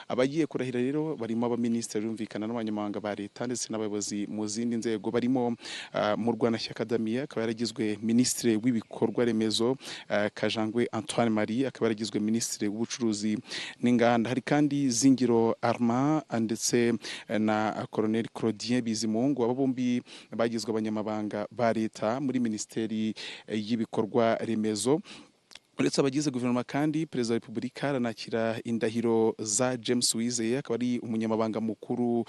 abagiye kurahira rero barimo abaminisitiri bumvikana n'abanyamabanga ba leta ndetse n'abayobozi mu zindi nzego barimo Murwanashyaka Damien akaba yaragizwe minisitiri w'ibikorwa remezo, Kajangwe Antoine Marie akaba yaragizwe minisitiri w'ubucuruzi n'inganda. Hari kandi Zingiro Armand ndetse na Colonel Claudien Bizimungu, aba bombi bagizwe abanyamabanga ba leta muri minisiteri y'ibikorwa remezo. Uretse abagize guverinoma kandi Perezida wa Repubulika aranakira indahiro za James Wizeye akaba ari umunyamabanga mukuru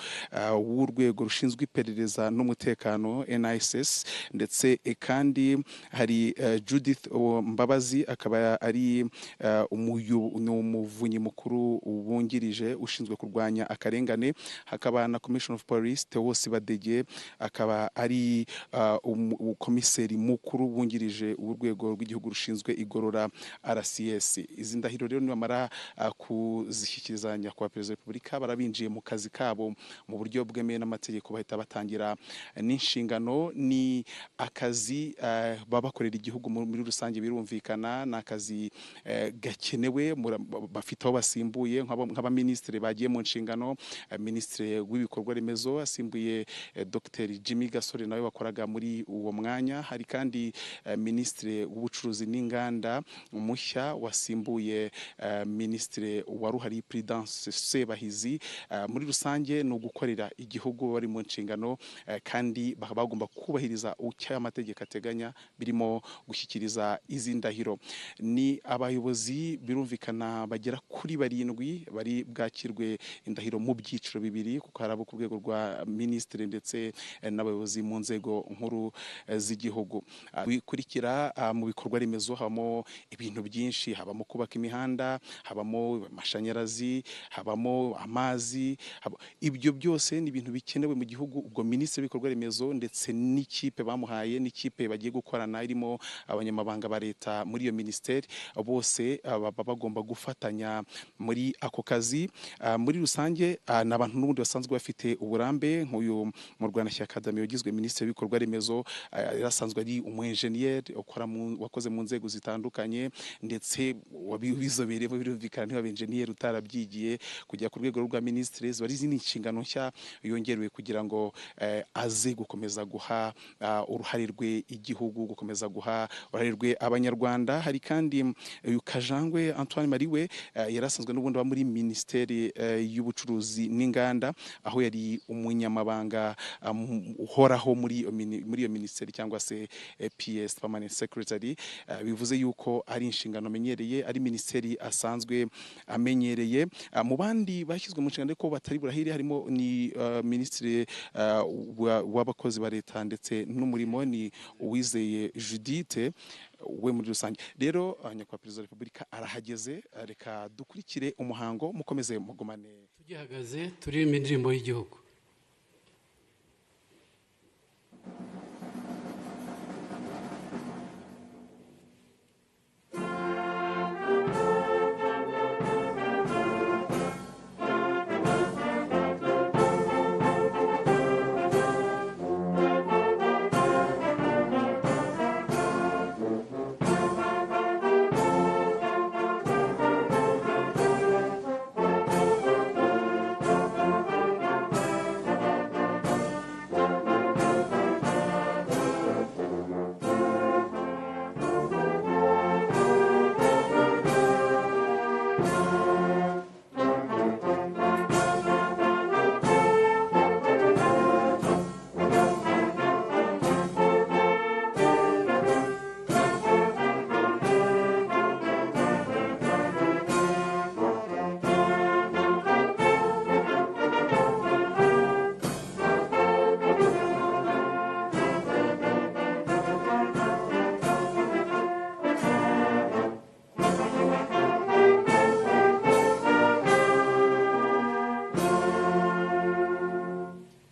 w'urwego rushinzwe iperereza n'umutekano NISS, ndetse kandi hari Judith Mbabazi akaba ari umuvunyi mukuru wungirije ushinzwe kurwanya akarengane. Hakaba na Commission of Police Theo Sibadege akaba ari komiseri mukuru wungirije w'urwego rw'igihugu rushinzwe igorora RCS. Izi ndahiro rero nibamara kuzishyikiriza nyakubahwa Perezida wa Repubulika barabinjiye mu kazi kabo mu buryo bwemewe n'amategeko, bahita batangira n'inshingano. Ni akazi babakorera igihugu muri rusange, birumvikana n'akazi gakenewe, bafite aho basimbuye nk'abaminisitiri bagiye mu nshingano. Minisitiri w'ibikorwa remezo asimbuye Dr Jimmy Gasore nawe wakoraga muri uwo mwanya. Hari kandi minisitiri w'ubucuruzi n'inganda mushya wasimbuye minisitiri waruhari Prudence Sebahizi. Muri rusange no gukorera igihugu bari mu nshingano, kandi bagomba kubahiriza icyo amategeko ateganya, birimo gushyikiriza izi ndahiro. Ni abayobozi birumvikana bagera kuri 7 bari bwakirwe indahiro mu byiciro bibiri, kuko hari abo ku rwego rwa minisitiri ndetse n'abayobozi mu nzego nkuru z'igihugu. Bikurikira mu bikorwa remezo habamo ibintu byinshi, habamo kubaka imihanda, habamo amashanyarazi, habamo amazi. Ibyo byose ni ibintu bikenewe mu gihugu. Ubwo minisitiri w'ibikorwa remezo ndetse n'ikipe bamuhaye, n'ikipe bagiye gukorana irimo abanyamabanga ba leta muri iyo minisiteri, bose baba bagomba gufatanya muri ako kazi. Muri rusange n'abantu n'ubundi basanzwe bafite uburambe, nk'uyu Murwanashyaka Damien wagizwe minisitiri w'ibikorwa remezo, yarasanzwe ari umu-engineer wakoze mu nzego zitandukanye ndetse wabizobereye birumvikana niba engineer utarabyigiye kujya ku rwego rwa minisitiri. Zari izindi nshingano nshya yongerewe kugira ngo aze gukomeza guha uruhare rwe igihugu, gukomeza guha uruhare rwe abanyarwanda. Hari kandi uyu Kajangwe Antoine Marie we yarasanzwe n'ubundi muri minisiteri y'ubucuruzi n'inganda, aho yari umunyamabanga uhoraho muri iyo minisiteri cyangwa se PS Permanent Secretary. Bivuze yuko ari inshingano amenyereye, ari minisiteri asanzwe amenyereye. Mu bandi bashyizwe mu nshingano ko batari burahire harimo ni minisitiri w'abakozi ba leta ndetse n'umurimo, ni Uwizeye Judith we muri rusange. Rero nyakubahwa Perezida wa Repubulika arahageze, reka dukurikire umuhango, mukomeze mugumane. Tugihagaze turi mu ndirimbo y'igihugu.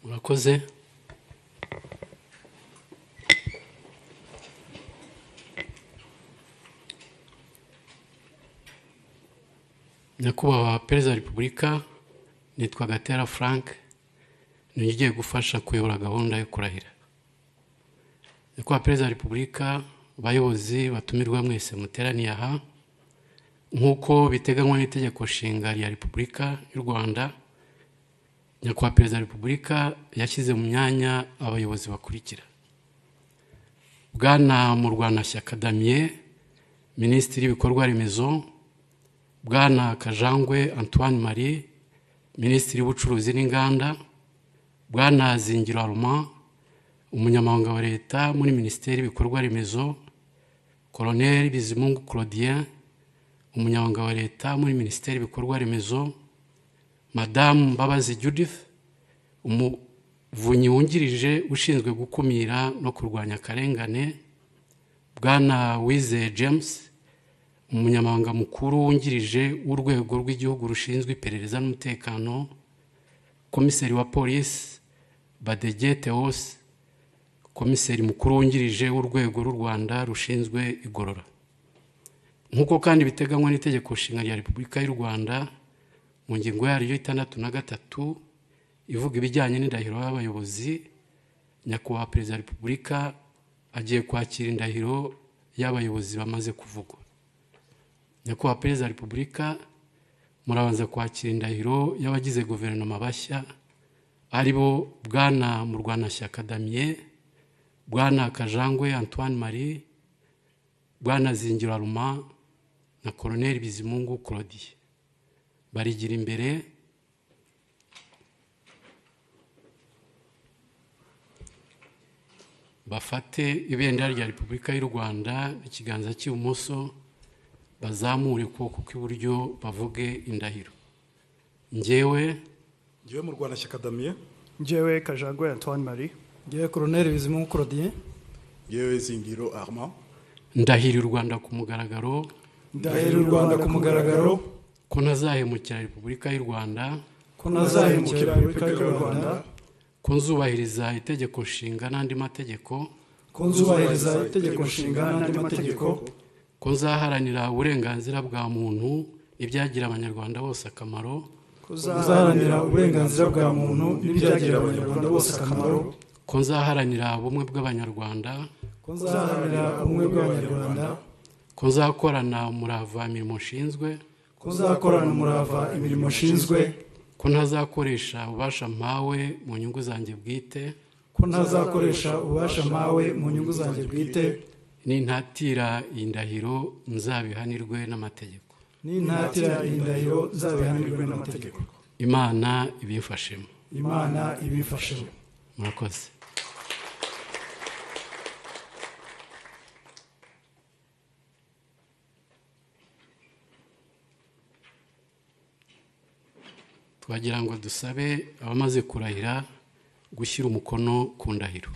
Murakoze. Nyakubahwa Perezida wa Repubulika, nitwa Gatera Frank, ngiye gufasha kuyobora gahunda yo kurahira. Nyakubahwa Perezida wa Repubulika, bayobozi batumirwa mwese muteraniye aha, nk'uko biteganywa n'itegeko nshinga rya Repubulika y'u Rwanda, Nyakubahwa Perezida wa Repubulika yashyize mu myanya abayobozi bakurikira: Bwana Murwanashyaka Damien, Minisitiri w'ibikorwa remezo; Bwana Kajangwe Antoine Marie, Minisitiri w'ubucuruzi n'inganda; Bwana Zingiro Armand, Umunyamabanga wa Leta muri Minisiteri y'ibikorwa remezo; Colonel Bizimungu Claudien, Umunyamabanga wa Leta muri Minisiteri y'ibikorwa remezo; Madame Mbabazi Judith, Umuvunyi wungirije ushinzwe gukumira no kurwanya akarengane; Bwana Wizeye James, Umunyamabanga mukuru wungirije w'urwego rw'igihugu rushinzwe iperereza n'umutekano; Komiseri wa polisi Badege Theos, Komiseri mukuru wungirije w'urwego rw'u Rwanda rushinzwe igorora. Nk'uko kandi biteganywa n'itegeko nshinga rya Repubulika y'u Rwanda mu ngingo yaryo 63 ivuga ibijyanye n'indahiro y'abayobozi, Nyakubahwa Perezida wa Repubulika agiye kwakira indahiro y'abayobozi bamaze kuvugwa. Nyakubahwa Perezida wa Repubulika, murabanza kwakira indahiro y'abagize guverinoma bashya, aribo Bwana Murwanashyaka Damien, Bwana Kajangwe Antoine Marie, Bwana Zingiro Armand na Colonel Bizimungu Claudien. Barigira imbere bafate ibendera rya Repubulika y'u Rwanda ikiganza cy'ibumoso, bazamure ukuboko kw'iburyo bavuge indahiro. Njyewe Murwanashyaka Damien, Njyewe Kajangwe Antoine Marie, Njyewe Colonel Bizimungu Claudien, Njyewe Zingiro Armand, ndahira u Rwanda ku mugaragaro ndahira u Rwanda ku mugaragaro ko ntazahemukira Repubulika y'u Rwanda, ko ntazahemukira Repubulika y'u Rwanda, ko nzubahiriza itegeko nshinga n'andi mategeko, ko nzubahiriza itegeko nshinga n'andi mategeko, ko nzaharanira uburenganzira bwa muntu n'ibyagira abanyarwanda bose akamaro, ko nzaharanira uburenganzira bwa muntu n'ibyagira abanyarwanda bose akamaro, ko nzaharanira ubumwe bw'abanyarwanda, ko nzaharanira ubumwe bw'abanyarwanda, ko nzakorana umurava imirimo nshinzwe, ko nzakorana umurava imirimo nshinzwe, ko ntazakoresha ububasha mpawe mu nyungu zanjye bwite, ko ntazakoresha ububasha mpawe mu nyungu zanjye bwite, nintatira iyi ndahiro nzabihanirwe n'amategeko. n'intatira iyi ndahiro nzabihanirwe n'amategeko. Imana ibimfashemo. Imana ibimfashemo. Murakoze. Twagira ngo dusabe abamaze kurahira gushyira umukono ku ndahiro.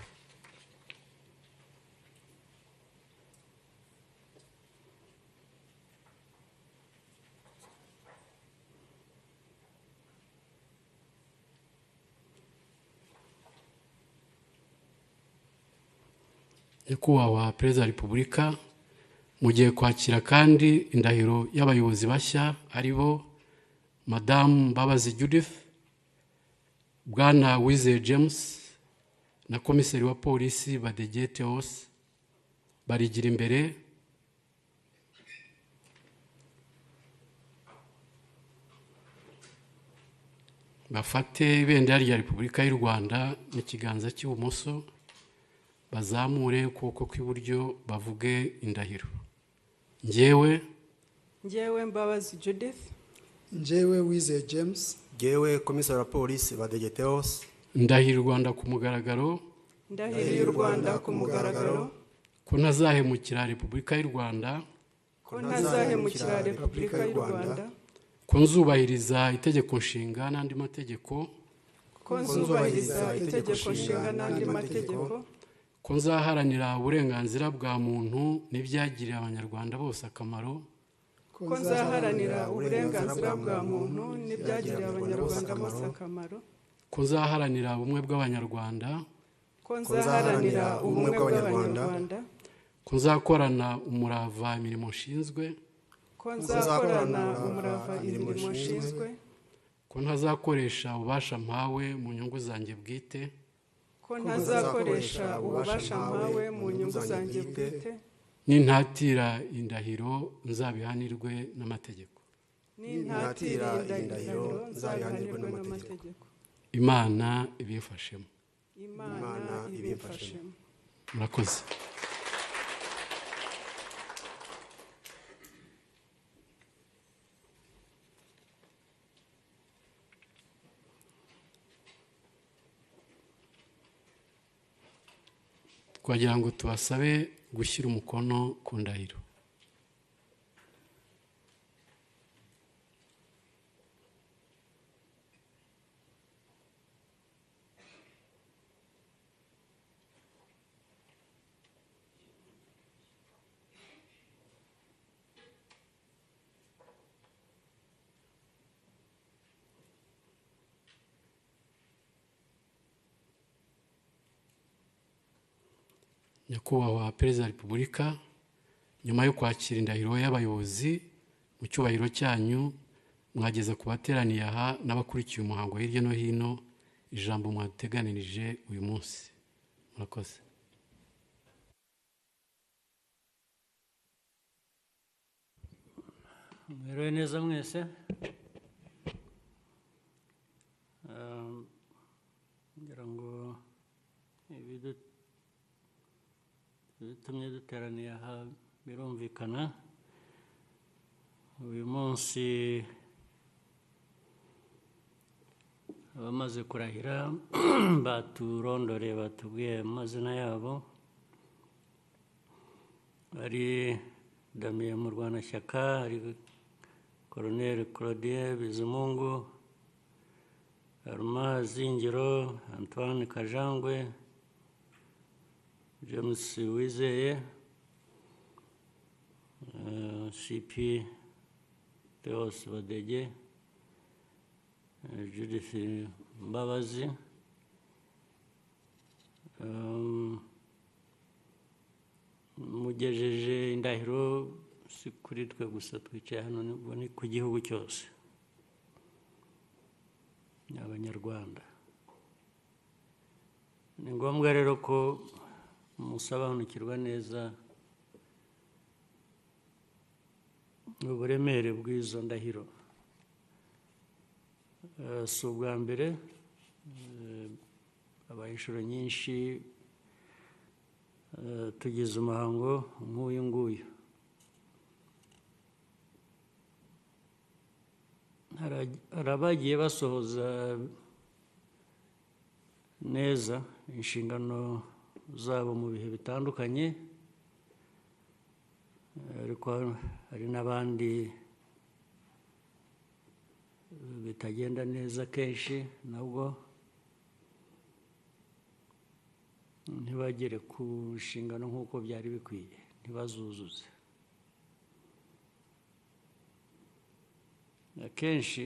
Nyakubahwa Perezida wa Repubulika, mugiye kwakira kandi indahiro y'abayobozi bashya, aribo Madame Mbabazi Judith, Bwana Wizeye James na Komiseri wa polisi Badege Theos. Barigira imbere bafate ibendera rya Repubulika y'u Rwanda n'ikiganza cy'ibumoso, bazamure ukuboko kw'iburyo bavuge indahiro. Njyewe Mbabazi Judith, Njyewe Wizeye James, Njyewe Komiseri wa polisi Badege Theos, ndahira u Rwanda ku mugaragaro ndahiriye u Rwanda ku mugaragaro ko ntazahemukira Repubulika y'u Rwanda, ko ntazahemukira Repubulika y'u Rwanda, ko nzubahiriza itegeko nshinga n'andi mategeko, ko nzubahiriza itegeko nshinga n'andi mategeko, ko nzaharanira uburenganzira bwa muntu n'ibyagirira abanyarwanda bose akamaro, ko nzaharanira uburenganzira bwa muntu n'ibyagirira abanyarwanda bose akamaro, ko nzaharanira ubumwe bw'abanyarwanda, ko nzaharanira ubumwe bw'abanyarwanda, ko nzakorana umurava imirimo nshinzwe, ko nzakorana umurava imirimo nshinzwe, ko ntazakoresha ububasha mpawe mu nyungu zanjye bwite, ko ntazakoresha ububasha mpawe mu nyungu zanjye bwite, nintatira indahiro nzabihanirwe n'amategeko. nintatira indahiro nzabihanirwe n'amategeko. Imana ibimfashemo. Imana ibimfashemo. Murakoze. Twagira ngo tubasabe gushyira umukono ku ndahiro. Nyakubahwa Perezida wa Repubulika, nyuma yo kwakira indahiro y'abayobozi mu cyubahiro cyanyu, mwageza ku bateraniye aha n'abakurikiye umuhango hirya no hino ijambo mwateganirije uyu munsi. Murakoze. Mwiriwe neza mwese. Ngira ngo ibitumye duteraniye aha birumvikana. Uyu munsi abamaze kurahira baturondoreye batubwiye amazina yabo. Ari Damien Murwanashyaka, ari Colonel Claudien Bizimungu, Armand Zingiro, Antoine Kajangwe, James Wizeye, CP Theos Badege, Judith Mbabazi, mugejeje indahiro si kuri twe gusa twicaye hano, ni ku gihugu cyose, ni Abanyarwanda. Ni ngombwa rero ko musobanukirwa neza uburemere bw'izo ndahiro. Si ubwa mbere, habaye inshuro nyinshi tugize umuhango nk'uyu nguyu. Hari abagiye basohoza neza inshingano zabo mu bihe bitandukanye, ariko hari n'abandi bitagenda neza kenshi, nabwo ntibagere ku nshingano nk'uko byari bikwiye, ntibazuzuze. Akenshi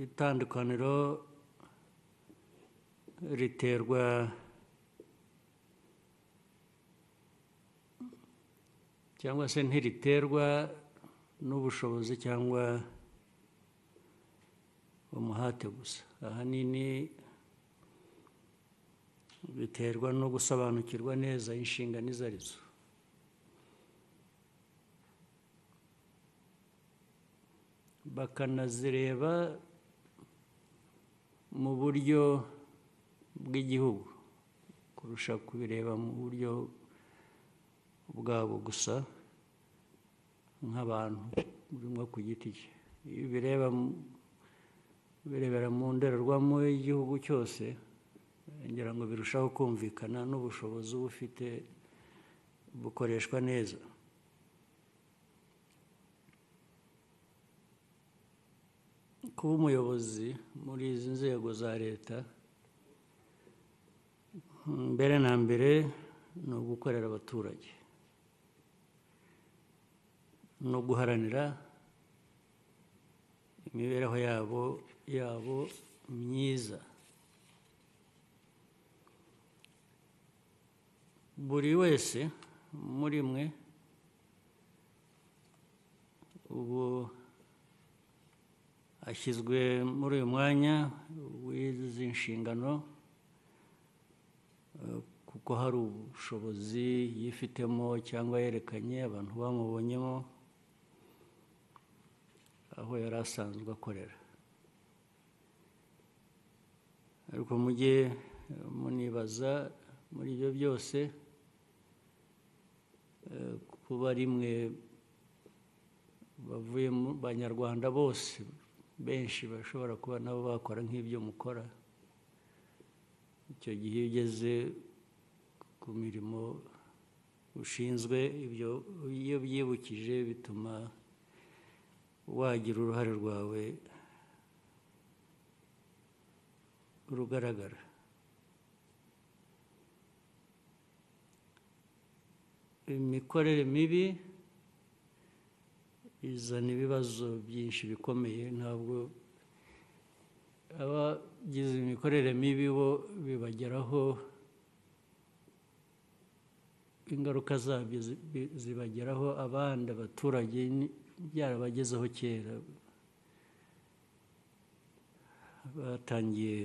itandukaniro riterwa cyangwa se ntiriterwa n'ubushobozi cyangwa umuhate gusa. Ahanini biterwa no gusobanukirwa neza inshingano izo arizo. Bakanazireba mu buryo bw'igihugu kurusha kubireba mu buryo bwabo gusa nk'abantu burimo ku giti cye. Iyo birebera mu ndorerwamo y'igihugu cyose, ngira ngo birushaho kumvikana n'ubushobozi bufite bukoreshwa neza. Kuba umuyobozi muri izi nzego za leta, mbere na mbere ni ugukorera abaturage no guharanira imibereho yabo myiza. Buri wese muri mwe ubu ashyizwe muri uyu mwanya w'izi nshingano kuko hari ubushobozi yifitemo cyangwa yerekanye abantu bamubonyemo aho yari asanzwe akorera. Ariko mujye munibaza muri ibyo byose kuba rimwe bavuye mu banyarwanda bose benshi bashobora kuba nabo bakora nk'ibyo mukora. Icyo gihe iyo ugeze ku mirimo ushinzwe, ibyo iyo byibukije bituma wagira uruhare rwawe rugaragara. Imikorere mibi izana ibibazo byinshi bikomeye. Ntabwo abagize imikorere mibi bo bibageraho, ingaruka zabyo zibageraho, abandi abaturage byarabagezeho kera, batangiye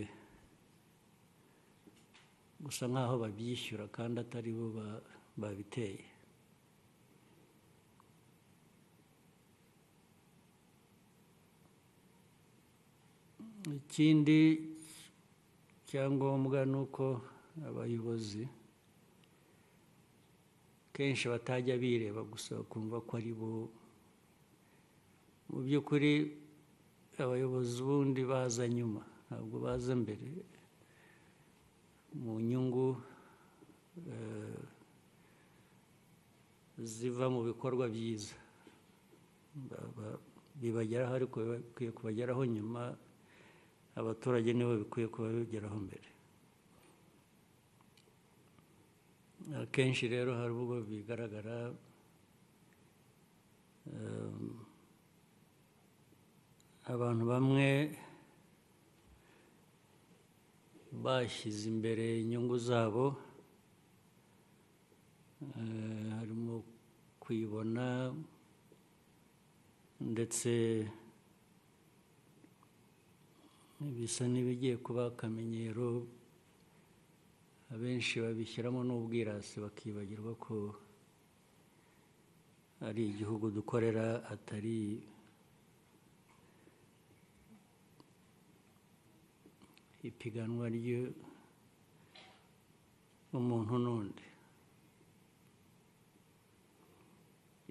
gusa nk'aho babyishyura kandi atari bo babiteye. Ikindi cyangombwa ni uko abayobozi kenshi batajya bireba gusa bakumva ko ari bo. Mu by'ukuri abayobozi ubundi baza nyuma, ntabwo baza mbere, mu nyungu ziva mu bikorwa byiza bibageraho, ariko bikwiye kubageraho nyuma. Abaturage nibo bikwiye kubageraho mbere. Akenshi rero hari ubwo bigaragara abantu bamwe bashyize imbere inyungu zabo, harimo kwibona ndetse bisa n'ibigiye kuba akamenyero. Abenshi babishyiramo n'ubwirasi bakibagirwa ko ari igihugu dukorera, atari ipiganwa ry'umuntu n'undi.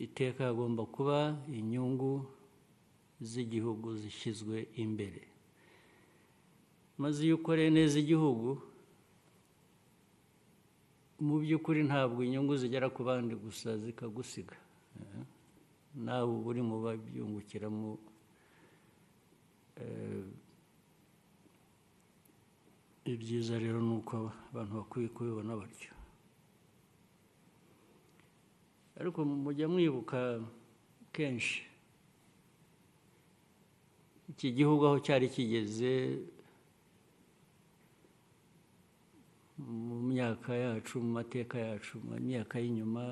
Iteka hagomba kuba inyungu z'igihugu zishyizwe imbere, maze iyo ukoreye neza igihugu, mu by'ukuri ntabwo inyungu zigera ku bandi gusa zikagusiga, nawe uba uri mu babyungukiramo. Ibyiza rero ni uko abantu bakwiye kubibona batyo. Ariko mujya mwibuka kenshi iki gihugu aho cyari kigeze mu myaka yacu, mu mateka yacu, mu myaka y'inyuma.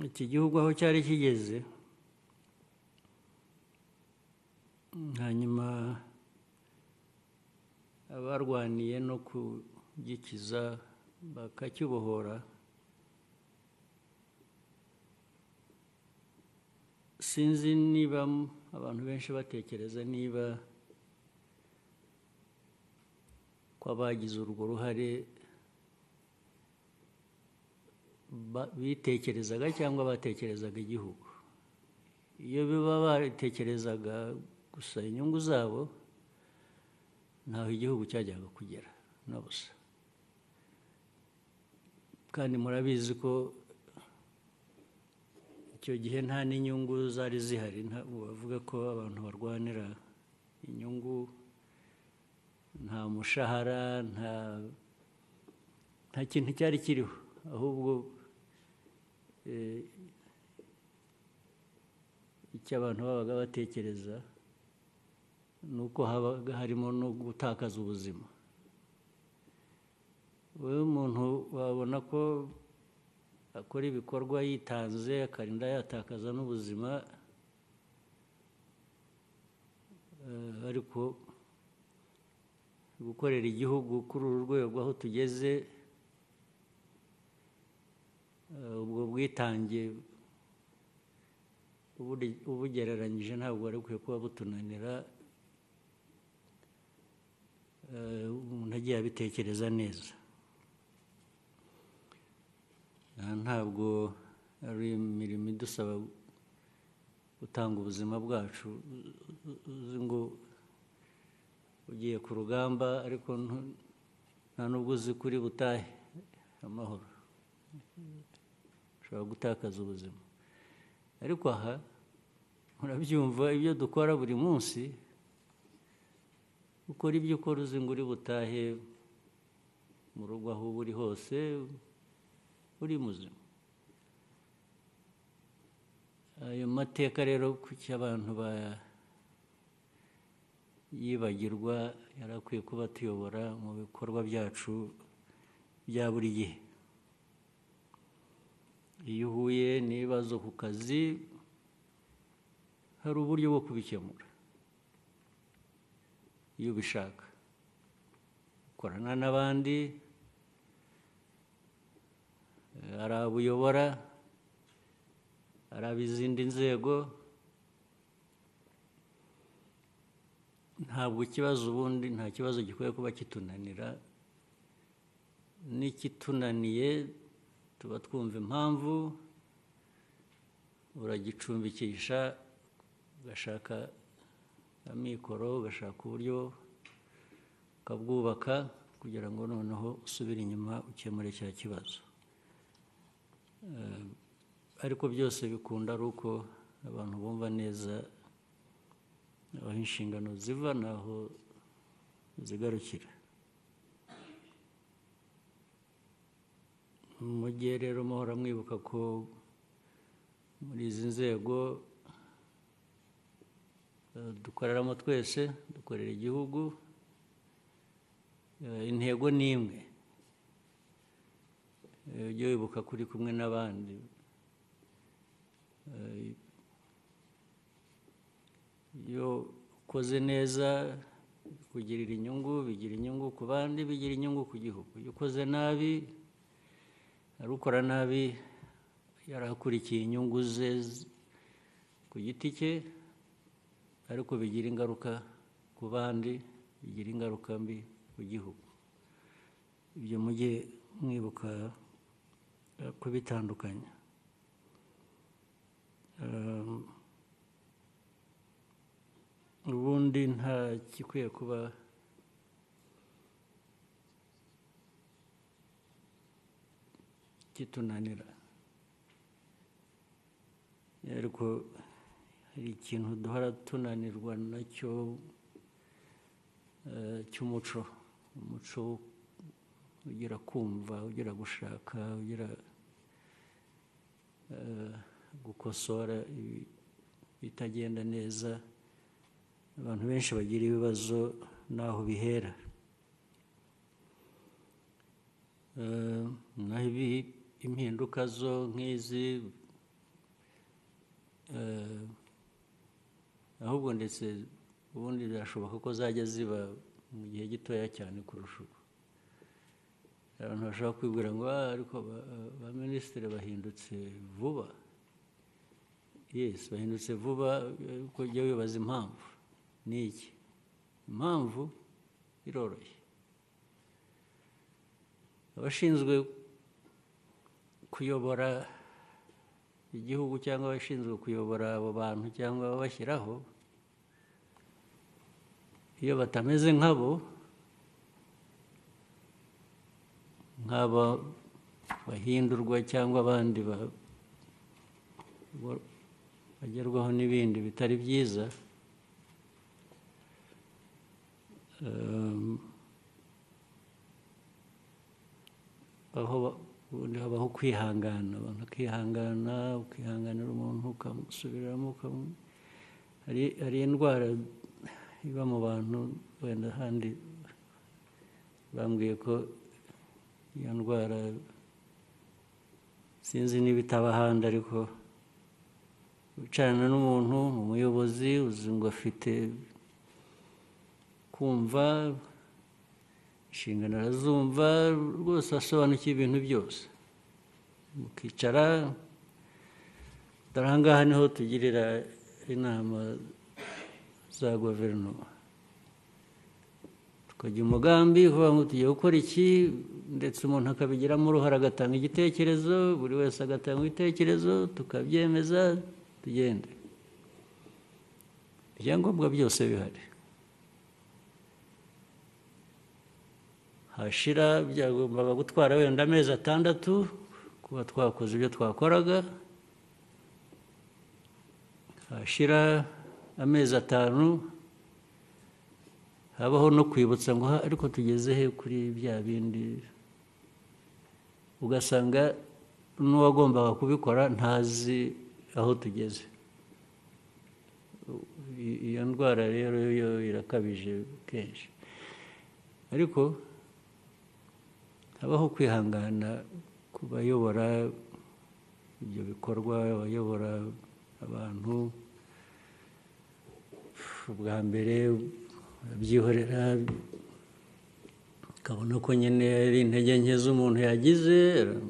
Iki gihugu aho cyari kigeze, hanyuma abarwaniye no kugikiza bakakibohora, sinzi niba abantu benshi batekereza niba ko abagize urwo ruhare bitekerezaga cyangwa batekerezaga igihugu. Iyo biba batekerezaga gusa inyungu zabo, ntaho igihugu cyajyaga kugera na busa. Kandi murabizi ko icyo gihe nta n'inyungu zari zihari. Bavuga ko abantu barwanira inyungu, nta mushahara, nta kintu cyari kiriho, ahubwo icyo abantu babaga batekereza ni uko habaga harimo no gutakaza ubuzima. wowe umuntu wabona ko akora ibikorwa yitanze akarinda yatakaza n'ubuzima, ariko gukorera igihugu kuri uru rwego aho tugeze, ubwo bwitange ubugereranyije ntabwo wari ukwiye kuba butunanira, umuntu agiye abitekereza neza. Ntabwo ari imirimo idusaba gutanga ubuzima bwacu, uzi ngo ugiye ku rugamba ariko nta nubwo uzi kuri butahe amahoro, ushobora gutakaza ubuzima. Ariko aha murabyumva, ibyo dukora buri munsi, ukora ibyo ukora uzi ngo uri butahe mu rugo aho uba uri hose uri muzima. Ayo mateka rero kuki abantu yibagirwa, yari akwiye kuba tuyobora mu bikorwa byacu bya buri gihe. Iyo uhuye n'ibibazo ku kazi, hari uburyo bwo kubikemura iyo ubishaka. Ukorana n'abandi, hari abo uyobora, hari ab'izindi nzego. Ntabwo ikibazo ubundi, nta kibazo gikwiye kuba kitunanira. N'ikitunaniye tuba twumva impamvu, uragicumbikisha, ugashaka amikoro, ugashaka uburyo ukabwubaka kugira ngo noneho usubire inyuma ukemure cya kibazo. Ariko byose bikunda ari uko abantu bumva neza aho inshingano ziva n'aho zigarukira. Mujye rero muhora mwibuka ko muri izi nzego dukoreramo twese, dukorera igihugu, intego ni imwe. Ujye wibuka ko uri kumwe n'abandi. Iyo ukoze neza bikugirira inyungu, bigira inyungu ku bandi, bigira inyungu ku gihugu. Iyo ukoze nabi, ari ukora nabi yarakurikiye inyungu ze ku giti cye, ariko bigira ingaruka ku bandi, bigira ingaruka mbi ku gihugu. Ibyo mujye mwibuka kubitandukanya. Ubundi nta gikwiye kuba kitunanira, ariko hari ikintu duhora tunanirwa nacyo cy'umuco. Umuco ugira kumva, ugira gushaka, ugira gukosora ibitagenda neza. Abantu benshi bagira ibibazo n'aho bihera. Naho impinduka zo nk'izi, ahubwo ndetse ubundi birashoboka ko zajya ziba mu gihe gitoya cyane kurusha ubu. Abantu bashobora kwibwira ngo ariko ba minisitiri bahindutse vuba. Yes, bahindutse vuba, ariko ujya wibaza impamvu ni iki. Impamvu iroroshye. Abashinzwe kuyobora igihugu cyangwa abashinzwe kuyobora abo bantu cyangwa ababashyiraho, iyo batameze nk'abo bahindurwa cyangwa abandi bagerwaho n'ibindi bitari byiza, ubundi habaho kwihangana. Abantu bakihangana, ukihanganira umuntu ukamusubiramo. Hari indwara iba mu bantu, wenda ahandi bambwiye ko iyo ndwara sinzi niba itaba ahandi, ariko wicarana n'umuntu, umuyobozi, uzi ngo afite kumva, inshingano arazumva rwose, asobanukiwe ibintu byose, mukicara. Dore aha ngaha niho tugirira inama za guverinoma, tukajya umugambi kuvuga ngo tugiye gukora iki, ndetse umuntu akabigiramo uruhare, agatanga igitekerezo, buri wese agatanga ibitekerezo, tukabyemeza, tugende. Ibyangombwa byose bihari. Hashira byagombaga gutwara wenda amezi 6 kuba twakoze ibyo twakoraga, hashira amezi 5 habaho no kwibutsa ngo ariko tugeze he kuri bya bindi, ugasanga n'uwagombaga kubikora ntazi aho tugeze. Iyo ndwara rero yo irakabije kenshi, ariko habaho kwihangana ku bayobora ibyo bikorwa, abayobora abantu. Ubwa mbere babyihorera, ukabona ko nyine ari intege nke z'umuntu yagize,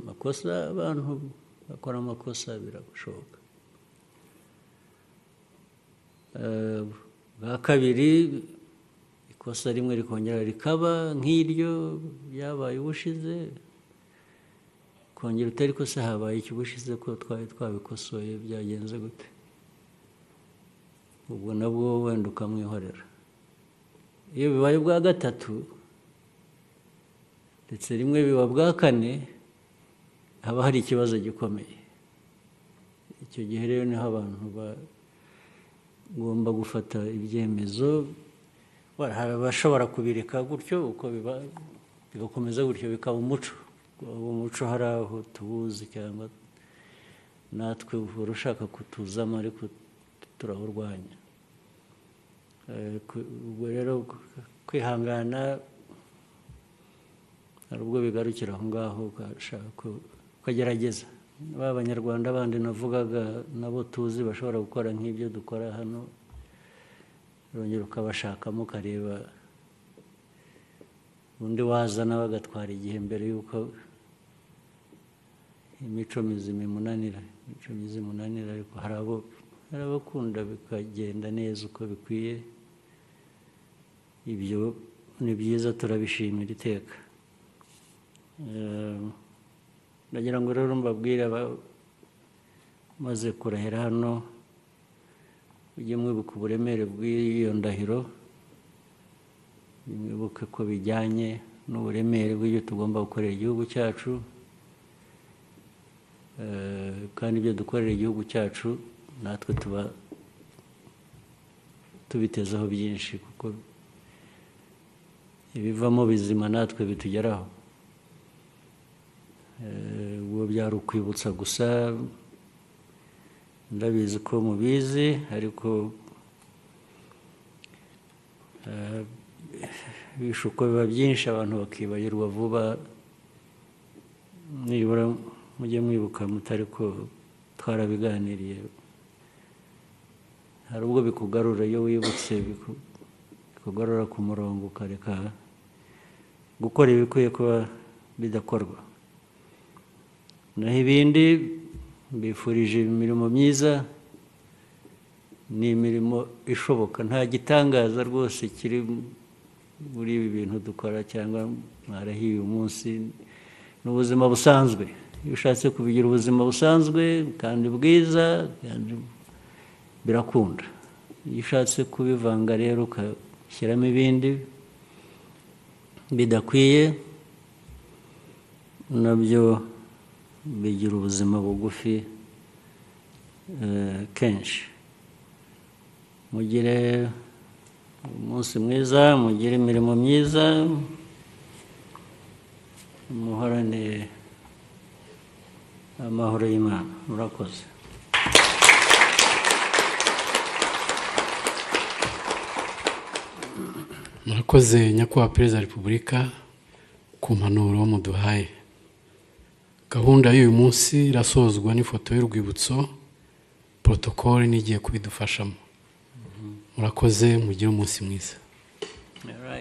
amakosa, abantu bakora amakosa birashoboka. Bwa kabiri ikosa rimwe rikongera rikaba nk'iryo byabaye ubushize, kongera utari kosa habaye iki ubushize ko twari twabikosoye, byagenze gute? Ubwo nabwo wenda ukamwihorera. Iyo bibaye bwa gatatu ndetse rimwe biba bwa kane, haba hari ikibazo gikomeye. Icyo gihe rero niho abantu bagomba gufata ibyemezo. Hari abashobora kubireka gutyo uko bigakomeza gutyo bikaba umuco. Umuco hari aho tuwuzi, cyangwa natwe uhora ushaka kutuzamo, ariko turawurwanya. Ubwo rero kwihangana hari ubwo bigarukira aho ngaho, ukagerageza. Abanyarwanda bandi navugaga nabo tuzi bashobora gukora nk'ibyo dukora hano, urongera ukabashakamo, ukareba undi wazana bagatwara igihe mbere y'uko imico mizima imunanira. Ariko hari abakunda bikagenda neza uko bikwiye. Ibyo ni byiza, turabishimira iteka. Ndagira ngo rero mbabwire maze kurahira hano, ujye mwibuka uburemere bw'iyo ndahiro, mwibuke ko bijyanye n'uburemere bw'ibyo tugomba gukorera igihugu cyacu, kandi ibyo dukorera igihugu cyacu natwe tuba tubitezeho byinshi, kuko ibivamo bizima natwe bitugeraho. Ubwo byari ukwibutsa gusa, ndabizi ko mubizi, ariko ibishuko biba byinshi, abantu bakibagirwa vuba. Nibura mujye mwibuka mutari ko twarabiganiriye. Hari ubwo bikugarura, iyo wibutse bikugarura ku murongo, ukareka gukora ibikwiye kuba bidakorwa. Naho ibindi mbifurije imirimo myiza, ni imirimo ishoboka. Nta gitangaza rwose kiri muri ibi bintu dukora cyangwa mwarahiye uyu munsi. Ni ubuzima busanzwe. Iyo ushatse kubigira ubuzima busanzwe kandi bwiza, kandi birakunda. Iyo ushatse kubivanga rero ugashyiramo ibindi bidakwiye, nabyo bigira ubuzima bugufi kenshi. Mugire umunsi mwiza, mugire imirimo myiza, muhorane amahoro y'Imana. Murakoze. Murakoze nyakubahwa Perezida wa Repubulika ku mpanuro muduhaye. Gahunda y'uyu munsi irasozwa n'ifoto y'urwibutso, protokole n'igiye kubidufashamo. Murakoze, mugire umunsi mwiza.